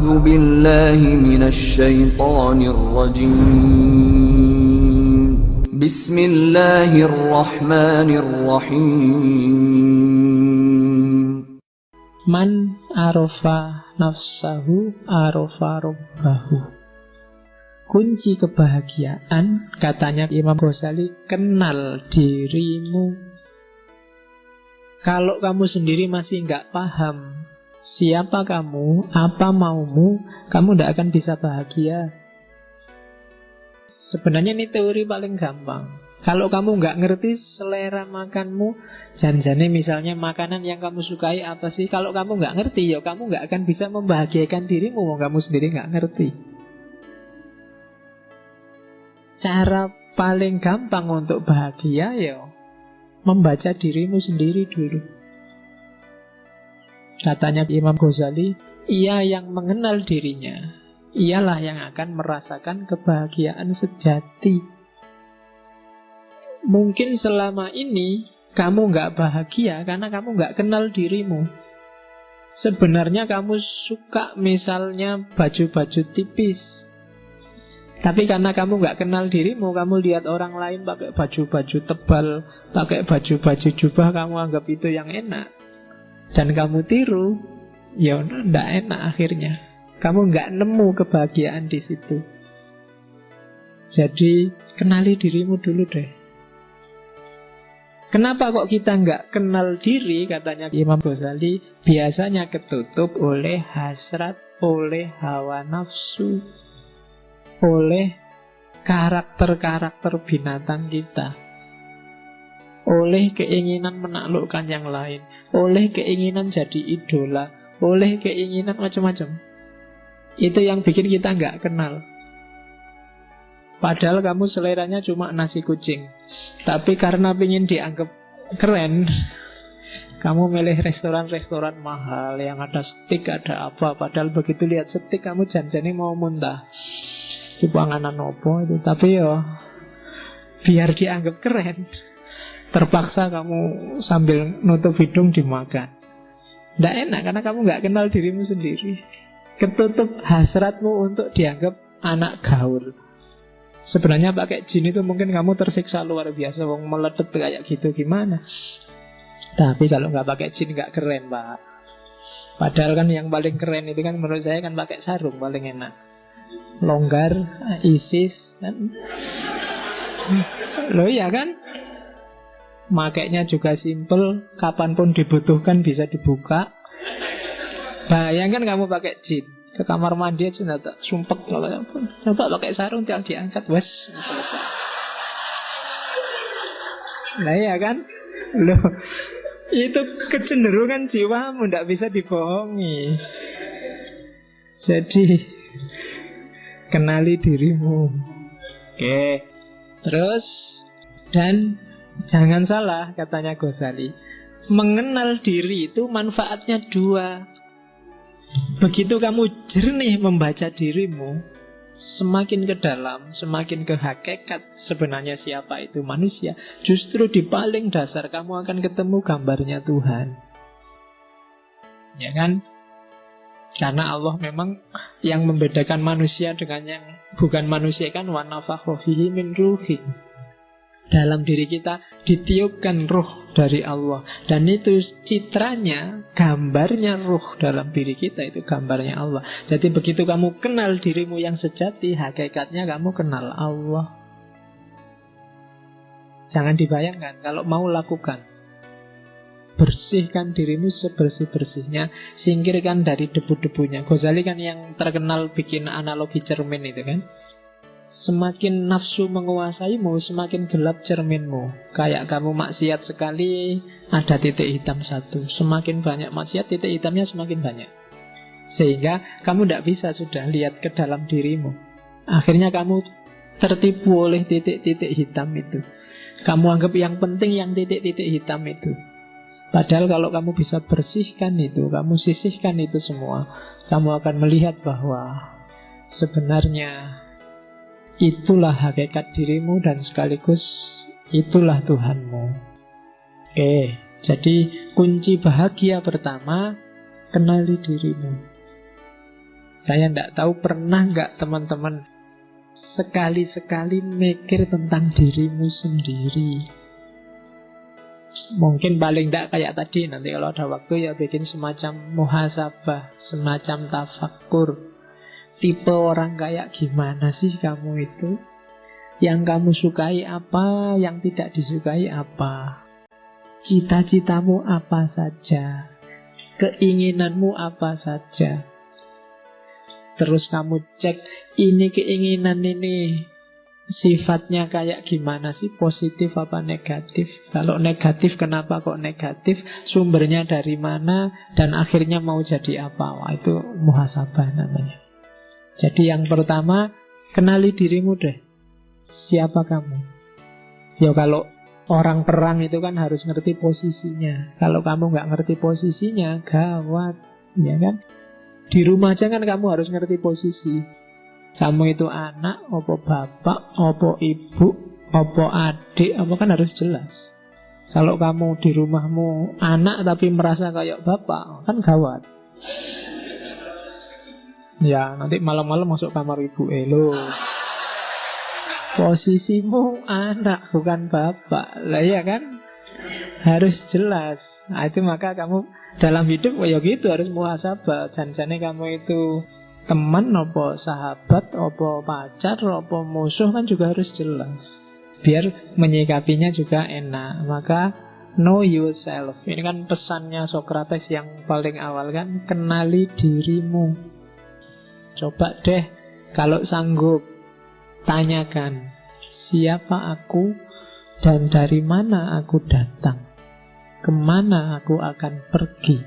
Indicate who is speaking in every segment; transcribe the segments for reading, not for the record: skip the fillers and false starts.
Speaker 1: أعوذ بالله من الشيطان الرجيم بسم الله الرحمن الرحيم
Speaker 2: Man arofa nafsahu arofa robbahu. Kunci kebahagiaan, katanya Imam Ghazali, kenal dirimu. Kalau kamu sendiri masih nggak paham siapa kamu, apa maumu, kamu tidak akan bisa bahagia. Sebenarnya ini teori paling gampang. Kalau kamu nggak ngerti selera makanmu, jangan-jangan misalnya makanan yang kamu sukai apa sih? Kalau kamu nggak ngerti, ya kamu nggak akan bisa membahagiakan dirimu, kamu sendiri nggak ngerti. Cara paling gampang untuk bahagia ya membaca dirimu sendiri dulu. Katanya Imam Ghazali, ia yang mengenal dirinya, ialah yang akan merasakan kebahagiaan sejati. Mungkin selama ini kamu nggak bahagia karena kamu nggak kenal dirimu. Sebenarnya kamu suka misalnya baju-baju tipis, tapi karena kamu nggak kenal dirimu, kamu lihat orang lain pakai baju-baju tebal, pakai baju-baju jubah, kamu anggap itu yang enak. Dan kamu tiru, ya nggak enak akhirnya. Kamu nggak nemu kebahagiaan di situ. Jadi kenali dirimu dulu deh. Kenapa kok kita nggak kenal diri, katanya Imam Ghazali, biasanya ketutup oleh hasrat, oleh hawa nafsu, oleh karakter-karakter binatang kita, oleh keinginan menaklukkan yang lain, oleh keinginan jadi idola, oleh keinginan macam-macam. Itu yang bikin kita nggak kenal. Padahal kamu seleranya cuma nasi kucing, tapi karena ingin dianggap keren, kamu milih restoran-restoran mahal yang ada steak, ada apa. Padahal begitu lihat steak kamu janjane mau muntah. Itu panganan opo itu. Tapi yo biar dianggap keren, terpaksa kamu sambil nutup hidung dimakan. Nggak enak karena kamu nggak kenal dirimu sendiri. Ketutup hasratmu untuk dianggap anak gaul. Sebenarnya pakai jin itu mungkin kamu tersiksa luar biasa, wong meletup kayak gitu gimana. Tapi kalau nggak pakai jin nggak keren, Pak. Padahal kan yang paling keren itu kan menurut saya kan pakai sarung paling enak. Longgar, ISIS kan. Loh ya kan? Makainya juga simple, kapanpun dibutuhkan bisa dibuka. Bayangkan kamu pakai jin ke kamar mandi aja tak sumpek, coba pakai sarung tinggal diangkat wes selesai. Nah ya kan, loh itu kecenderungan jiwamu, tidak bisa dibohongi. Jadi kenali dirimu. Oke. Terus, dan jangan salah katanya Ghazali, mengenal diri itu manfaatnya dua. Begitu kamu jernih membaca dirimu, semakin ke dalam, semakin ke hakikat sebenarnya siapa itu manusia, justru di paling dasar kamu akan ketemu gambarnya Tuhan. Ya kan? Karena Allah memang yang membedakan manusia dengan yang bukan manusia kan wa nafakha fihi min ruhi. Dalam diri kita ditiupkan ruh dari Allah. Dan itu citranya, gambarnya ruh dalam diri kita, itu gambarnya Allah. Jadi begitu kamu kenal dirimu yang sejati, hakikatnya kamu kenal Allah. Jangan dibayangkan, kalau mau lakukan. Bersihkan dirimu sebersih-bersihnya, singkirkan dari debu-debunya. Ghazali kan yang terkenal bikin analogi cermin itu kan. Semakin nafsu menguasaimu, semakin gelap cerminmu. Kayak kamu maksiat sekali, ada titik hitam satu. Semakin banyak maksiat, titik hitamnya semakin banyak. Sehingga kamu tidak bisa sudah lihat ke dalam dirimu. Akhirnya kamu tertipu oleh titik-titik hitam itu. Kamu anggap yang penting yang titik-titik hitam itu. Padahal kalau kamu bisa bersihkan itu, kamu sisihkan itu semua, kamu akan melihat bahwa sebenarnya itulah hakikat dirimu dan sekaligus itulah Tuhanmu. Oke, jadi kunci bahagia pertama, kenali dirimu. Saya tidak tahu pernah nggak teman-teman sekali-sekali mikir tentang dirimu sendiri. Mungkin paling tidak kayak tadi, nanti kalau ada waktu ya bikin semacam muhasabah, semacam tafakkur. Tipe orang kayak gimana sih kamu itu? Yang kamu sukai apa, yang tidak disukai apa? Cita-citamu apa saja? Keinginanmu apa saja? Terus kamu cek, ini keinginan ini sifatnya kayak gimana sih? Positif apa negatif? Kalau negatif, kenapa kok negatif? Sumbernya dari mana? Dan akhirnya mau jadi apa? Wah, itu muhasabah namanya. Jadi yang pertama, kenali dirimu deh. Siapa kamu? Ya kalau orang perang itu kan harus ngerti posisinya. Kalau kamu nggak ngerti posisinya, gawat, ya kan? Di rumah aja kan kamu harus ngerti posisi. Kamu itu anak, opo bapak, opo ibu, opo adik, apa kan harus jelas. Kalau kamu di rumahmu anak tapi merasa kayak bapak, kan gawat. Ya, nanti malam-malam masuk kamar ibu, lo. Posisimu anak, bukan bapak. Lah ya kan? Harus jelas. Nah, itu maka kamu dalam hidup ya gitu harus muhasabah. Jangan-jangan kamu itu teman, apa sahabat, apa pacar, apa musuh kan juga harus jelas. Biar menyikapinya juga enak. Maka know yourself. Ini kan pesannya Socrates yang paling awal kan, kenali dirimu. Coba deh kalau sanggup, tanyakan, siapa aku dan dari mana aku datang? Kemana aku akan pergi?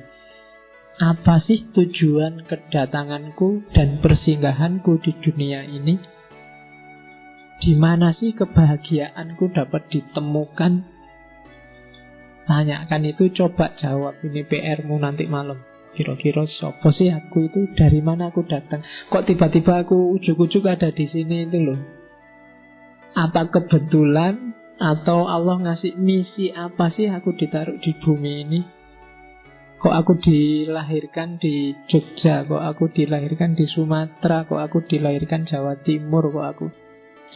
Speaker 2: Apa sih tujuan kedatanganku dan persinggahanku di dunia ini? Di mana sih kebahagiaanku dapat ditemukan? Tanyakan itu, coba jawab. Ini PR-mu nanti malam. Kira-kira siapa sih aku itu? Dari mana aku datang? Kok tiba-tiba aku ujuk-ujuk ada di sini itu loh? Apa kebetulan? Atau Allah ngasih misi apa sih aku ditaruh di bumi ini? Kok aku dilahirkan di Jogja? Kok aku dilahirkan di Sumatera? Kok aku dilahirkan Jawa Timur? Kok aku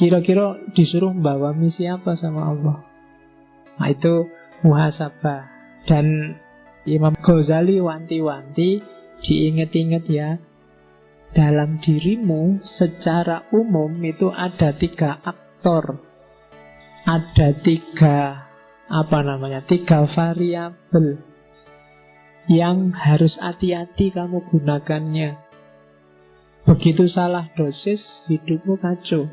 Speaker 2: kira-kira disuruh membawa misi apa sama Allah? Nah itu muhasabah. Dan Imam Ghazali wanti-wanti, diingat-ingat ya, dalam dirimu secara umum itu ada 3 aktor. Ada 3 variabel yang harus hati-hati kamu gunakannya. Begitu salah dosis, hidupmu kacau.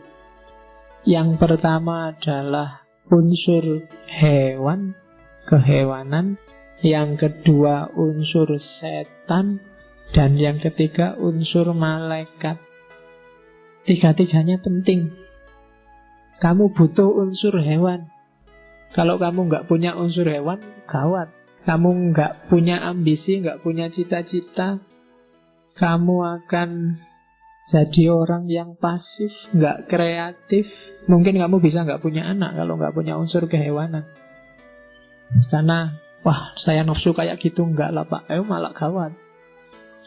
Speaker 2: Yang pertama adalah unsur hewan, kehewanan. Yang kedua unsur setan. Dan yang ketiga unsur malaikat. 3-tiganya penting. Kamu butuh unsur hewan. Kalau kamu nggak punya unsur hewan, gawat. Kamu nggak punya ambisi, nggak punya cita-cita, kamu akan jadi orang yang pasif, nggak kreatif. Mungkin kamu bisa nggak punya anak kalau nggak punya unsur kehewanan. Karena, wah saya nafsu kayak gitu, nggak lah pak, malah gawat.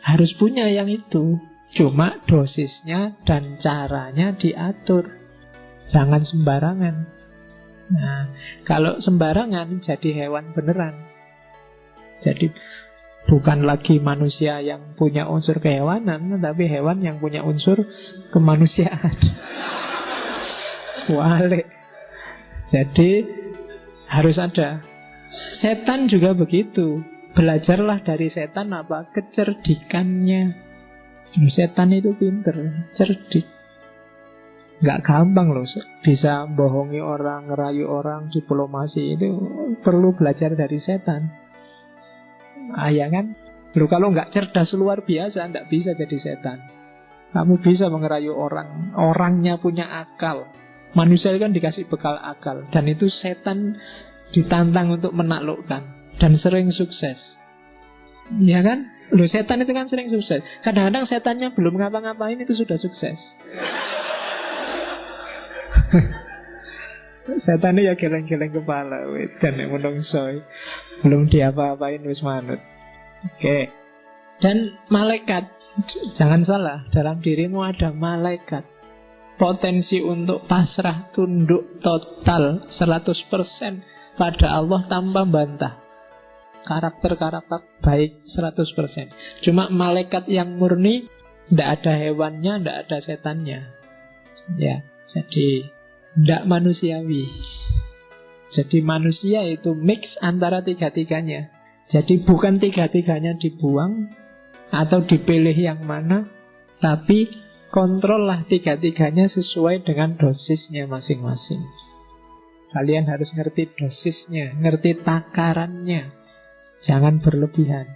Speaker 2: Harus punya yang itu. Cuma dosisnya dan caranya diatur. Jangan sembarangan. Nah, kalau sembarangan jadi hewan beneran. Jadi bukan lagi manusia yang punya unsur kehewanan, tapi hewan yang punya unsur kemanusiaan. Walik. Jadi harus ada. Setan juga begitu. Belajarlah dari setan apa? Kecerdikannya. Setan itu pinter, cerdik. Gak gampang loh bisa bohongi orang, ngerayu orang, diplomasi. Itu perlu belajar dari setan. Ya kan? Loh, kalau nggak cerdas luar biasa, nggak bisa jadi setan. Kamu bisa mengerayu orang, orangnya punya akal. Manusia kan dikasih bekal akal. Dan itu setan ditantang untuk menaklukkan. Dan sering sukses. Ya kan? Loh, setan itu kan sering sukses. Kadang-kadang setannya belum ngapa-ngapain itu sudah sukses. Setan ya geleng-geleng kepala dan menungso belum diapa-apain wis manut. Oke. Dan malaikat Jangan salah, dalam dirimu ada malaikat. Potensi untuk pasrah, tunduk total 100% pada Allah tanpa bantah. Karakter-karakter baik 100%. Cuma malaikat yang murni, tidak ada hewannya, tidak ada setannya. Ya, jadi tidak manusiawi. Jadi manusia itu mix antara tiga-tiganya. Jadi bukan tiga-tiganya dibuang atau dipilih yang mana, tapi kontrollah tiga-tiganya sesuai dengan dosisnya masing-masing. Kalian harus ngerti dosisnya, ngerti takarannya. Jangan berlebihan.